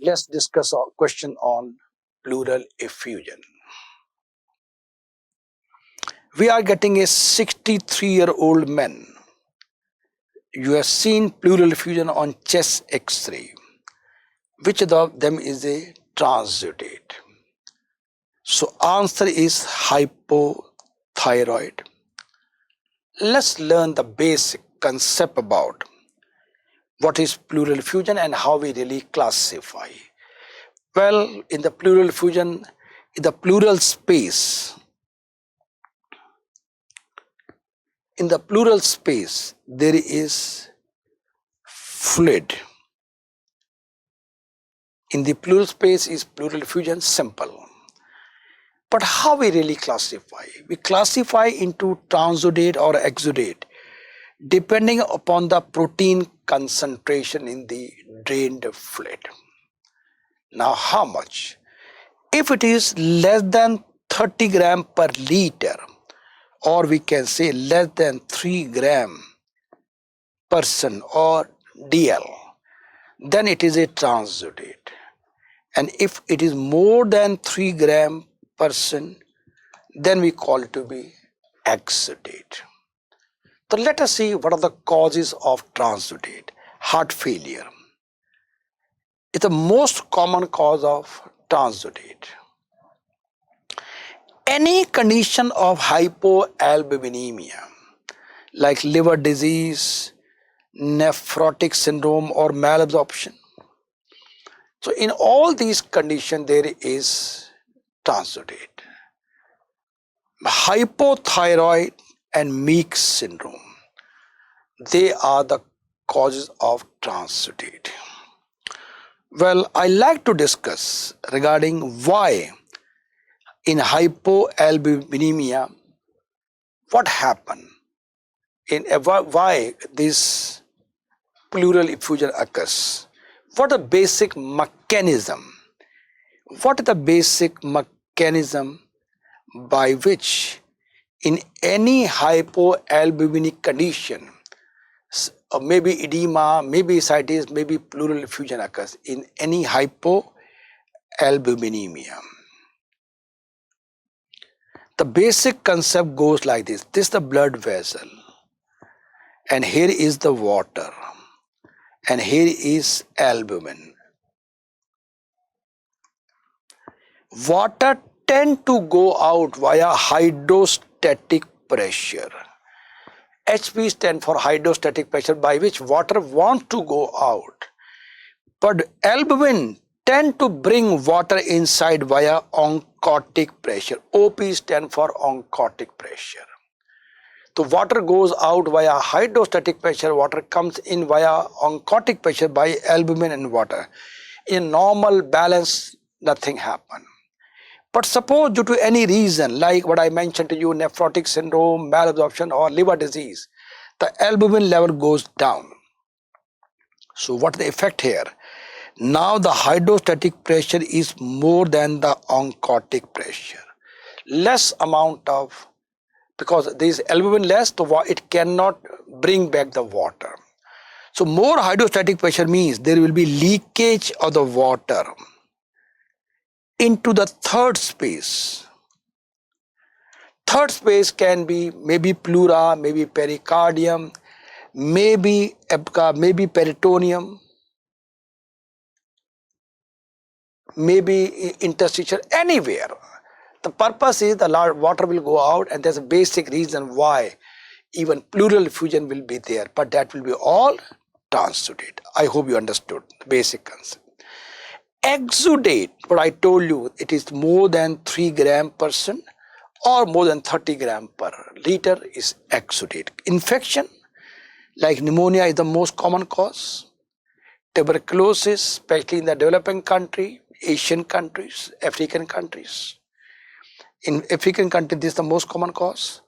Let's discuss a question on pleural effusion. We are getting a 63-year-old man. You have seen pleural effusion on chest X-ray. Which of them is a transudate? So answer is hypothyroid. Let's learn the basic concept about what is pleural effusion and how we really classify. Well, in the pleural effusion, in the pleural space, there is fluid. In the pleural space is pleural effusion, simple. But how we really classify? We classify into transudate or exudate depending upon the protein concentration in the drained fluid. Now how much? If it is less than 30 gram per liter, or we can say less than 3 gram person or DL, then it is a transudate. And if it is more than 3 gram person, then we call it to be exudate. So let us see what are the causes of transudate. Heart failure is the most common cause of transudate. Any condition of hypoalbuminemia like liver disease, nephrotic syndrome or malabsorption. So in all these conditions there is transudate. Hypothyroid and Meeks syndrome, they are the causes of transudate. Well, I like to discuss regarding why in hypoalbuminemia, what happened, why this pleural effusion occurs. What is the basic mechanism? What is the basic mechanism by which in any hypoalbuminic condition, maybe edema, maybe ascites, maybe pleural effusion occurs in any hypoalbuminemia? The basic concept goes like this. This is the blood vessel, and here is the water, and here is albumin. Water tend to go out via hydrostatic pressure. HP stands for hydrostatic pressure, by which water wants to go out. But albumin tend to bring water inside via oncotic pressure. OP stands for oncotic pressure. So water goes out via hydrostatic pressure, water comes in via oncotic pressure by albumin and water. In normal balance, nothing happens. But suppose due to any reason, like what I mentioned to you, nephrotic syndrome, malabsorption or liver disease, the albumin level goes down. So what is the effect here? Now the hydrostatic pressure is more than the oncotic pressure. Less amount of, because there is albumin less, so it cannot bring back the water. So more hydrostatic pressure means there will be leakage of the water into the third space. Third space can be maybe pleura, maybe pericardium, maybe peritoneum, maybe interstitial, anywhere. The purpose is the water will go out, and there's a basic reason why even pleural effusion will be there, but that will be all transudate. I hope you understood the basic concept. Exudate, what I told you, it is more than 3 gram person or more than 30 gram per liter is exudate. Infection like pneumonia is the most common cause. Tuberculosis, especially in the developing country, Asian countries, African countries. In African countries, this is the most common cause.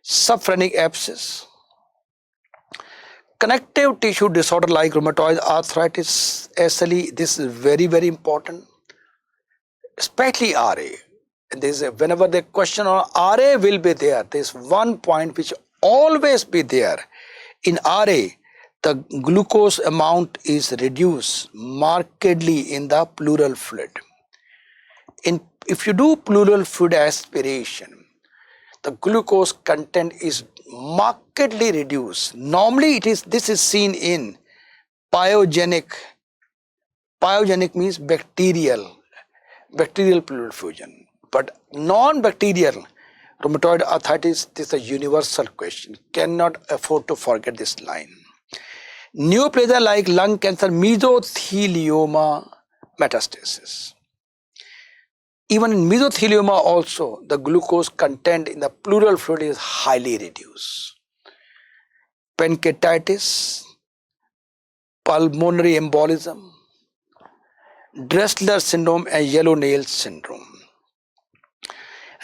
Subphrenic abscess. Connective tissue disorder like rheumatoid arthritis, SLE, this is very, very important. Especially RA. And whenever the question on RA will be there, there's one point which always be there. In RA, the glucose amount is reduced markedly in the pleural fluid. If you do pleural fluid aspiration, the glucose content is markedly reduced. Normally this is seen in pyogenic means bacterial pleural effusion, but non-bacterial rheumatoid arthritis, this is a universal question, cannot afford to forget this line. Neoplasia like lung cancer, mesothelioma, metastasis. Even in mesothelioma also, the glucose content in the pleural fluid is highly reduced. Pancreatitis, pulmonary embolism, Dressler syndrome and yellow nail syndrome.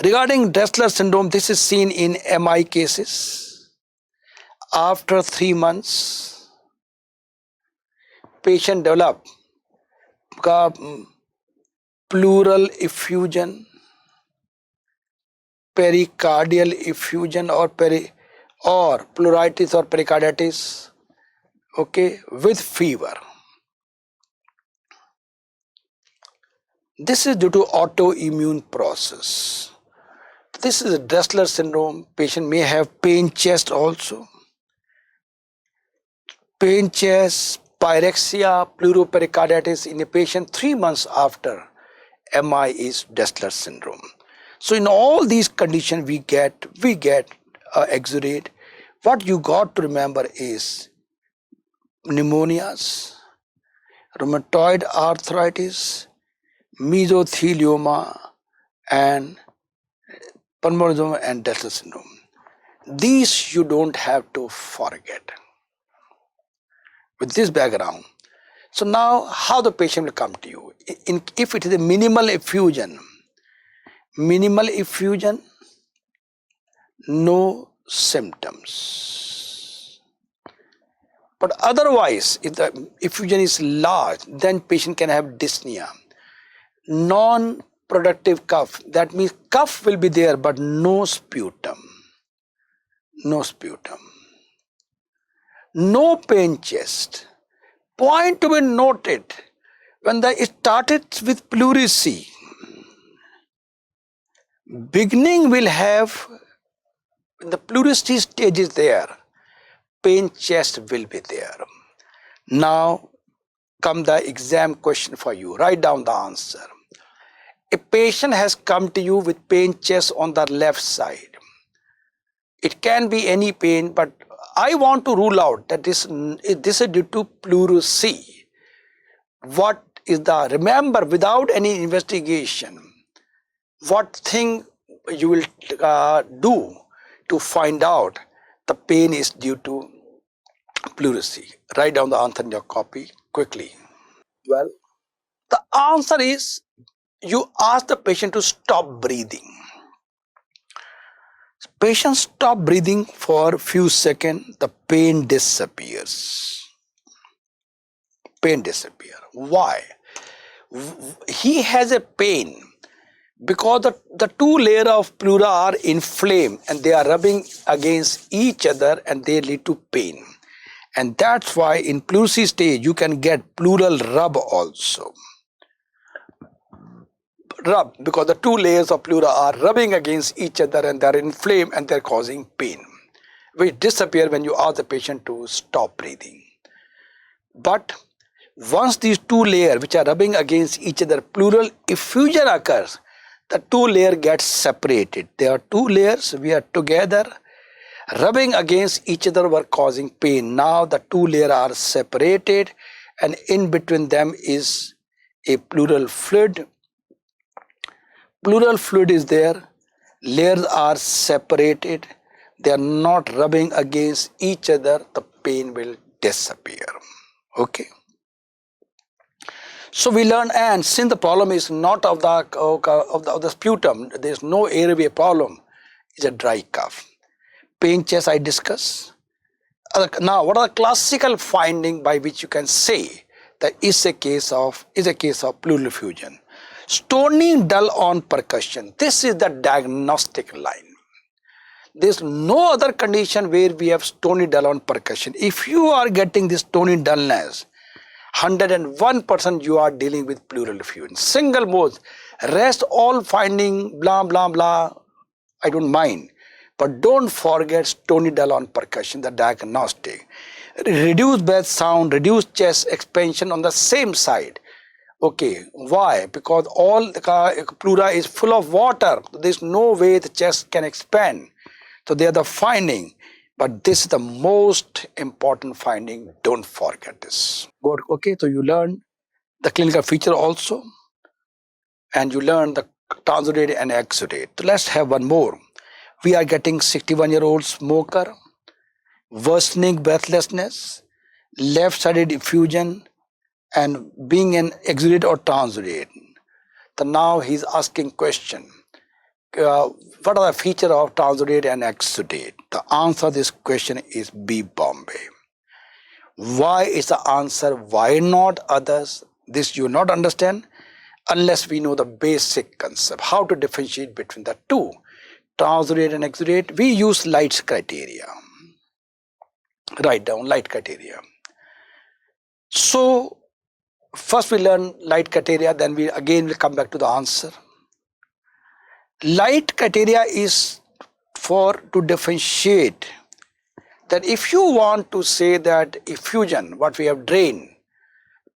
Regarding Dressler syndrome, this is seen in MI cases. After 3 months, patient develop pleural effusion, pericardial effusion or pleuritis or pericarditis, okay, with fever. This is due to autoimmune process. This is a Dressler syndrome. Patient may have pain chest also. Pain chest, pyrexia, pleuropericarditis in a patient 3 months after MI is Dressler syndrome. So in all these conditions we get exudate. What you got to remember is pneumonias, rheumatoid arthritis, mesothelioma and pulmonary and Dressler syndrome. These you don't have to forget. With this background, so now how the patient will come to you? If it is a minimal effusion, no symptoms. But otherwise, if the effusion is large, then patient can have dyspnea. Non-productive cough, that means cough will be there but no sputum. No pain chest. Point to be noted, when it started with pleurisy, beginning will have, when the pleurisy stage is there, pain chest will be there. Now come the exam question for you. Write down the answer. A patient has come to you with pain chest on the left side. It can be any pain, but I want to rule out that this is due to pleurisy. What is the, remember, without any investigation, what thing you will do to find out the pain is due to pleurisy? Write down the answer in your copy quickly. Well, the answer is, you ask the patient to stop breathing. Patient stop breathing for a few seconds, the pain disappears. Pain disappears. Why? He has a pain because the two layers of pleura are inflamed and they are rubbing against each other and they lead to pain. And that's why in pleurisy stage you can get pleural rub also. Rub, because the two layers of pleura are rubbing against each other and they are inflamed and they are causing pain, which disappear when you ask the patient to stop breathing. But once these two layers which are rubbing against each other, pleural effusion occurs, the two layers get separated. There are two layers, we are together, rubbing against each other were causing pain. Now the two layers are separated and in between them is a pleural fluid. Pleural fluid is there, layers are separated, they are not rubbing against each other, the pain will disappear. Okay. So we learn, and since the problem is not of the sputum, there is no airway problem, it's a dry cough. Pain chest I discuss. Now, what are the classical findings by which you can say that is a case of pleural effusion? Stony dull on percussion. This is the diagnostic line. There's no other condition where we have stony dull on percussion. If you are getting this stony dullness, 101% you are dealing with pleural effusion. Single mode, rest all finding blah blah blah, I don't mind. But don't forget stony dull on percussion, the diagnostic. Reduce breath sound, reduce chest expansion on the same side. Okay, why? Because all the pleura is full of water. There's no way the chest can expand. So they are the finding. But this is the most important finding. Don't forget this. Good. Okay, so you learn the clinical feature also. And you learn the transudate and exudate. So let's have one more. We are getting 61-year-old smoker, worsening breathlessness, left-sided effusion, and being an exudate or transudate. So now he's asking question, what are the features of transudate and exudate? The answer to this question is B, Bombay. Why is the answer? Why not others? This you not understand unless we know the basic concept, how to differentiate between the two. Transudate and exudate, we use Light's criteria. Write down Light criteria. So first we learn Light criteria, then we again will come back to the answer. Light criteria is for to differentiate that if you want to say that effusion, what we have drained,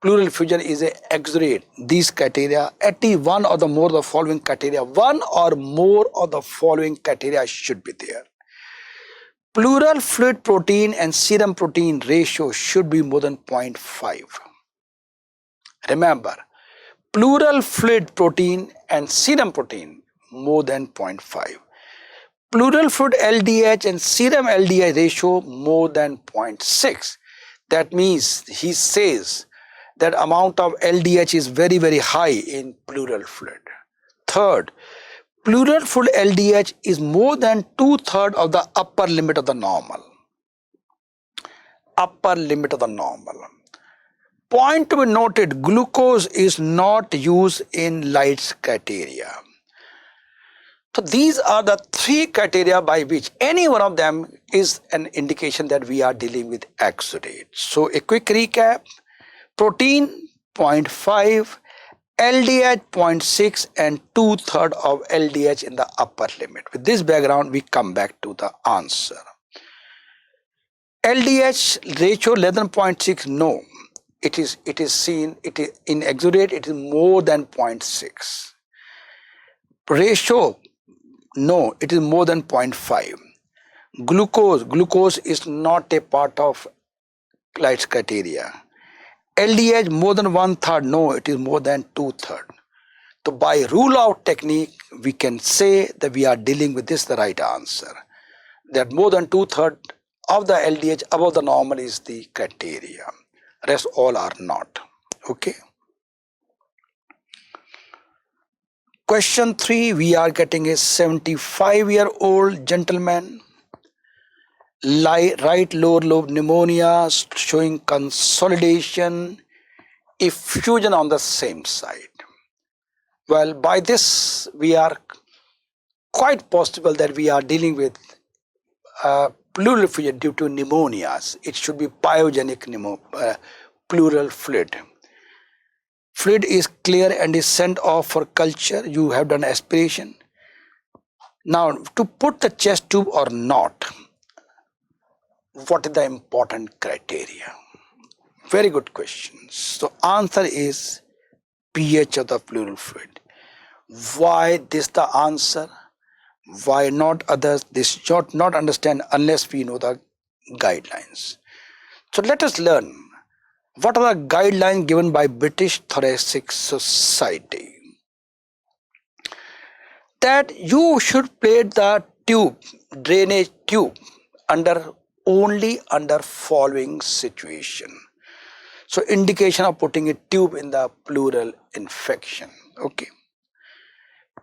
pleural effusion is a exudate, these criteria, at least one or the more of the following criteria, one or more of the following criteria should be there. Pleural fluid protein and serum protein ratio should be more than 0.5. Remember, pleural fluid protein and serum protein more than 0.5. Pleural fluid LDH and serum LDH ratio more than 0.6. That means he says that amount of LDH is very, very high in pleural fluid. Third, pleural fluid LDH is more than 2/3 of the upper limit of the normal. Upper limit of the normal. Point to be noted, glucose is not used in Light's criteria. So these are the three criteria by which any one of them is an indication that we are dealing with exudate. So a quick recap, protein 0.5, LDH 0.6 and 2/3 of LDH in the upper limit. With this background, we come back to the answer. LDH ratio less than 0.6, no. It is seen, it is in exudate, it is more than 0.6. Ratio, no, it is more than 0.5. Glucose is not a part of Light's criteria. LDH more than 1/3, no, it is more than 2/3. So by rule out technique, we can say that we are dealing with this the right answer. That more than 2/3 of the LDH above the normal is the criteria. Rest all are not. Okay. Question 3, we are getting a 75-year-old gentleman, right lower lobe pneumonia showing consolidation, effusion on the same side. Well, by this we are quite possible that we are dealing with pleural effusion due to pneumonias. It should be pyogenic pleural fluid. Fluid is clear and is sent off for culture. You have done aspiration. Now, to put the chest tube or not, what is the important criteria? Very good question. So, answer is pH of the pleural fluid. Why this the answer? Why not others? This should not understand unless we know the guidelines. So let us learn what are the guidelines given by British Thoracic Society. That you should place the tube, drainage tube, only under following situation. So indication of putting a tube in the pleural infection. Okay.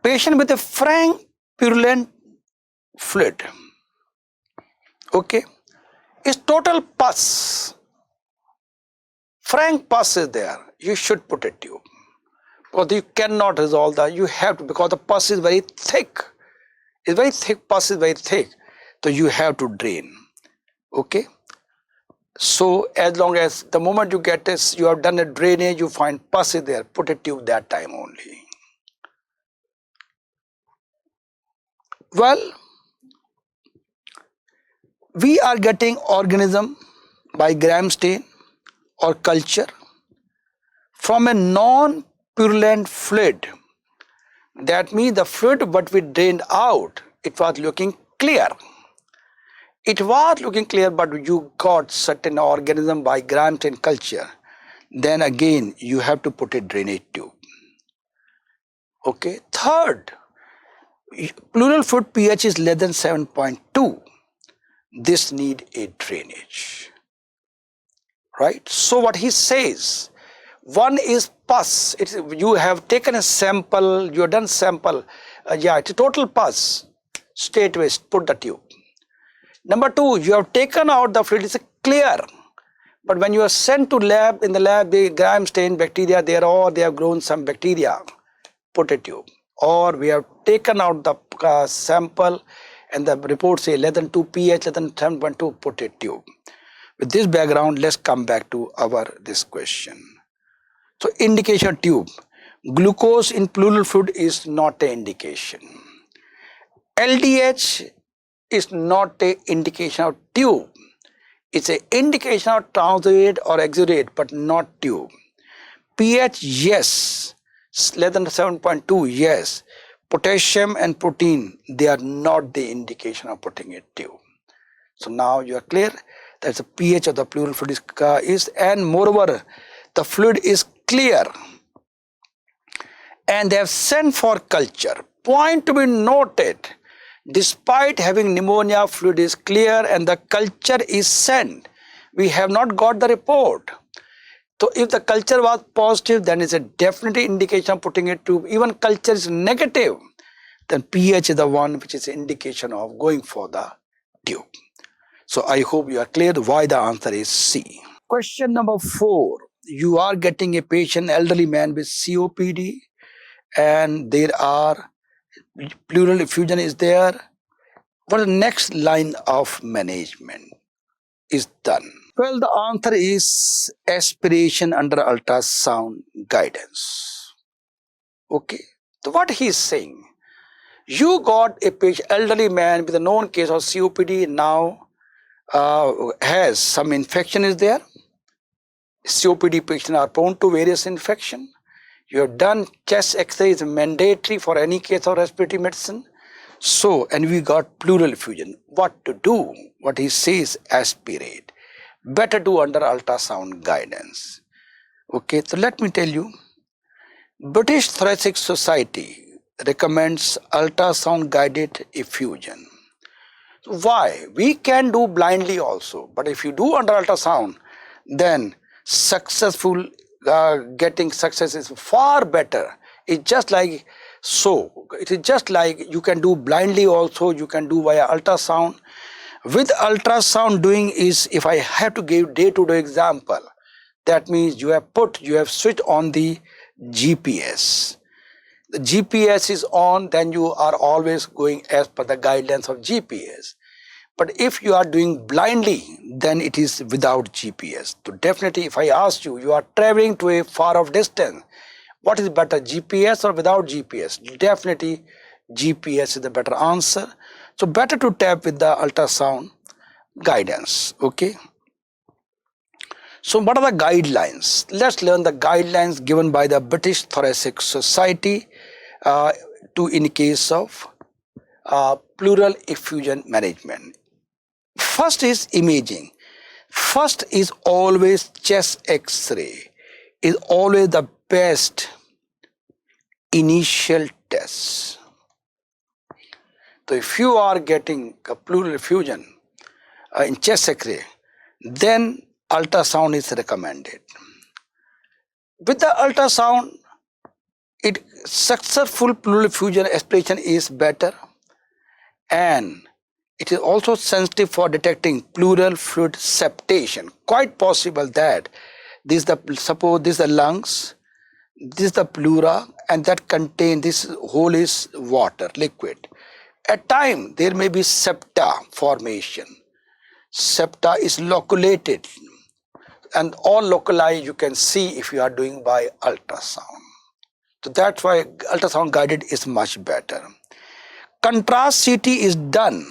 Patient with a frank purulent fluid, okay, is total pus, frank pus is there, you should put a tube. Because you cannot resolve that, you have to, because the pus is very thick, pus is very thick. So you have to drain. Okay. So as long as the moment you get this, you have done a drainage, you find pus is there, put a tube that time only. Well, we are getting organism by gram stain or culture from a non-purulent fluid. That means the fluid what we drained out, it was looking clear. It was looking clear, but you got certain organism by gram stain culture. Then again, you have to put a drainage tube. Okay. Third, pleural fluid pH is less than 7.2. This need a drainage. Right. So what he says, one is pus. You have taken a sample, you have done sample. It's a total pus. Straightway put the tube. Number two, you have taken out the fluid, it's clear. But when you are sent to lab, in the lab, the gram stain bacteria there, or they have grown some bacteria, put a tube. Or we have taken out the sample and the report say less than 2 pH, less than 7.2, put a tube. With this background, let's come back to this question. So indication tube. Glucose in pleural fluid is not an indication. LDH is not an indication of tube. It's an indication of transudate or exudate, but not tube. pH, yes. Less than 7.2, yes. Potassium and protein, they are not the indication of putting a tube. So now you are clear that the pH of the pleural fluid is, and moreover, the fluid is clear. And they have sent for culture. Point to be noted, despite having pneumonia, fluid is clear and the culture is sent. We have not got the report. So if the culture was positive, then it's a definite indication of putting a tube. Even culture is negative, then pH is the one which is an indication of going for the tube. So I hope you are clear why the answer is C. Question number 4. You are getting a patient, elderly man with COPD, and there are pleural effusion is there. What is the next line of management is done? Well, the answer is aspiration under ultrasound guidance. Okay. So what he is saying, you got a patient, elderly man with a known case of COPD, now has some infection is there. COPD patients are prone to various infection. You have done chest X-ray is mandatory for any case of respiratory medicine. So, and we got pleural effusion. What to do? What he says, aspirate. Better do under ultrasound guidance. Okay, so let me tell you, British Thoracic Society recommends ultrasound guided effusion. Why? We can do blindly also, but if you do under ultrasound, then successful getting success is far better. It's just like so. It is just like you can do blindly also, you can do via ultrasound. With ultrasound doing is, if I have to give day-to-day example, that means you have switched on the GPS. The GPS is on, then you are always going as per the guidelines of GPS. But if you are doing blindly, then it is without GPS. So definitely, if I ask you, you are traveling to a far off distance, what is better, GPS or without GPS? Definitely GPS is the better answer. So better to tap with the ultrasound guidance. Okay. So what are the guidelines? Let's learn the guidelines given by the British Thoracic Society in case of pleural effusion management. First is imaging. First is always chest X-ray, is always the best initial test. So if you are getting a pleural effusion in chest X-ray, then ultrasound is recommended. With the ultrasound, successful pleural effusion aspiration is better, and it is also sensitive for detecting pleural fluid septation. Quite possible that suppose this is the lungs, this is the pleura, and that contain this whole is water, liquid. At time there may be septa formation. Septa is loculated, and all locali you can see if you are doing by ultrasound. So that's why ultrasound guided is much better. Contrast CT is done,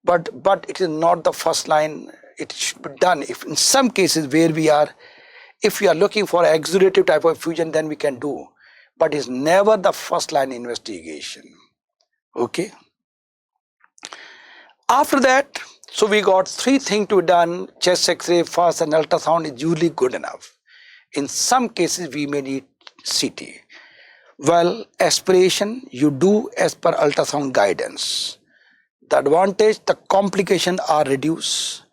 but it is not the first line. It should be done if in some cases where if we are looking for exudative type of effusion, then we can do, but it's never the first line investigation. Okay. After that, so we got three things to be done: chest X-ray first and ultrasound is usually good enough. In some cases we may need CT. Well, aspiration you do as per ultrasound guidance. The advantage, the complications are reduced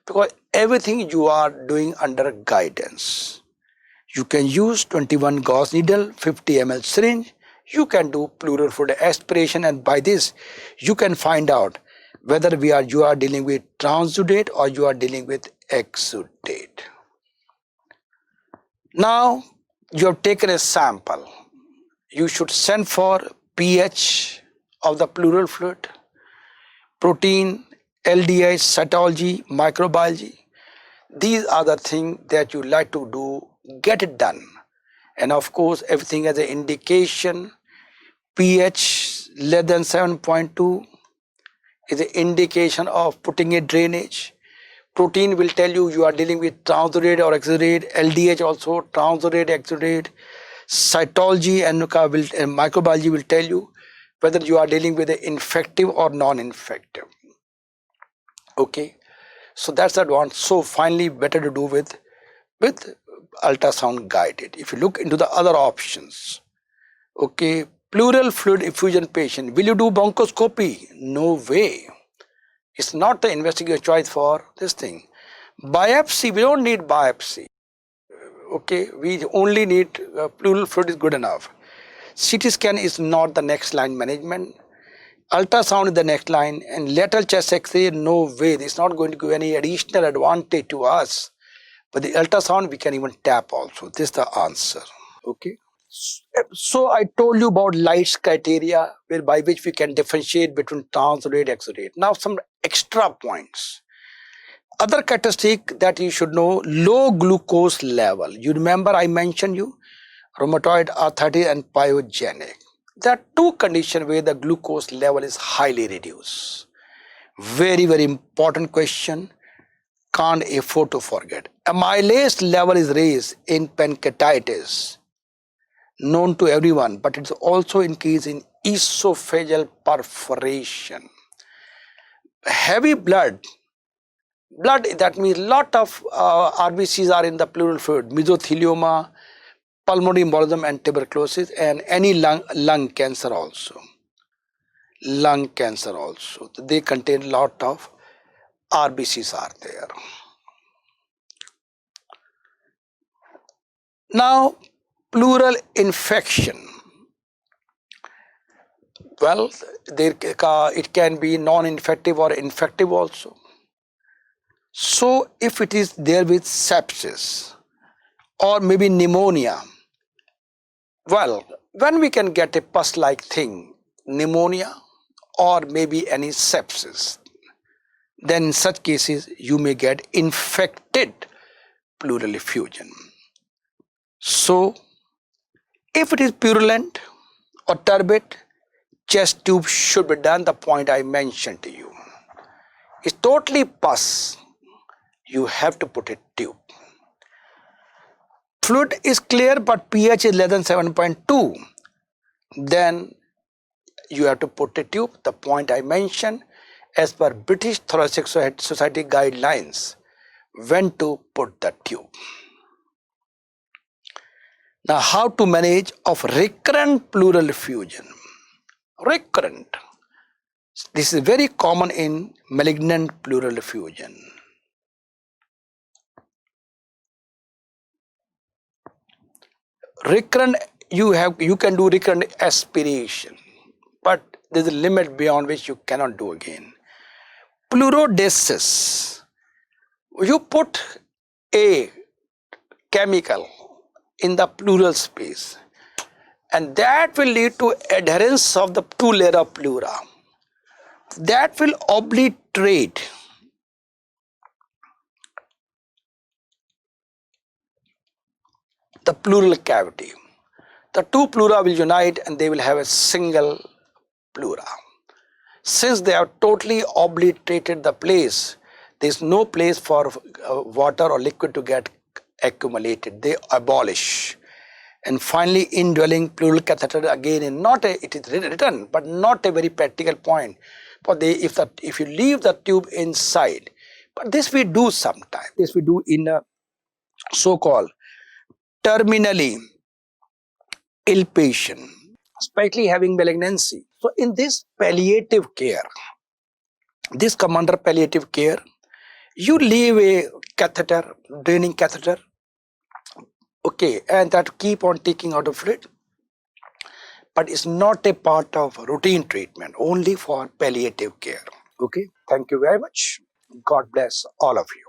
because everything you are doing under guidance. You can use 21 gauge needle, 50 ml syringe. You can do pleural fluid aspiration, and by this you can find out whether you are dealing with transudate or you are dealing with exudate. Now you have taken a sample. You should send for pH of the pleural fluid, protein, LDH, cytology, microbiology. These are the things that you like to do, get it done. And of course, everything has an indication. pH less than 7.2 is an indication of putting a drainage. Protein will tell you are dealing with transudate or exudate. LDH also, transudate, exudate. Cytology and microbiology will tell you whether you are dealing with an infective or non-infective. Okay, so that's the advantage. So finally, better to do with ultrasound guided. If you look into the other options, okay, pleural fluid effusion patient, will you do bronchoscopy? No way. It's not the investigator choice for this thing. Biopsy, we don't need biopsy. Okay, we only need pleural fluid is good enough. CT scan is not the next line management. Ultrasound is the next line, and lateral chest X-ray, no way. It's not going to give any additional advantage to us. But the ultrasound we can even tap also. This is the answer. Okay. So I told you about Light's criteria, by which we can differentiate between transudate and exudate. Now some extra points. Other characteristic that you should know: low glucose level. You remember I mentioned you rheumatoid arthritis and pyogenic. There are two conditions where the glucose level is highly reduced. Very, very important question. Can't afford to forget. Amylase level is raised in pancreatitis, known to everyone, but it's also increased in esophageal perforation. Heavy blood, that means lot of RBCs are in the pleural fluid, mesothelioma, pulmonary embolism and tuberculosis, and any lung cancer also. Lung cancer also. They contain lot of RBCs are there. Now, pleural infection. Well, it can be non-infective or infective also. So, if it is there with sepsis or maybe pneumonia, well, when we can get a pus-like thing, pneumonia or maybe any sepsis, then in such cases you may get infected pleural effusion. So, if it is purulent or turbid, chest tube should be done, the point I mentioned to you. It's totally pus, you have to put a tube. Fluid is clear but pH is less than 7.2, then you have to put a tube, the point I mentioned as per British Thoracic Society guidelines, when to put the tube. Now, how to manage of recurrent pleural effusion? Recurrent. This is very common in malignant pleural effusion. Recurrent, you can do recurrent aspiration, but there is a limit beyond which you cannot do again. Pleurodesis. You put a chemical in the pleural space, and that will lead to adherence of the two layers of pleura. that will obliterate the pleural cavity. The two pleura will unite and they will have a single pleura. Since they have totally obliterated the place, there is no place for water or liquid to get accumulated. They abolish. And finally, indwelling pleural catheter again is not a, it is written, but not a very practical point. But if you leave the tube inside, but this we do sometimes. This we do in a so-called terminally ill patient, especially having malignancy. So in this palliative care, this come under palliative care, you leave a catheter, draining catheter, okay, and that keep on taking out the fluid, but it's not a part of routine treatment, only for palliative care. Okay, thank you very much. God bless all of you.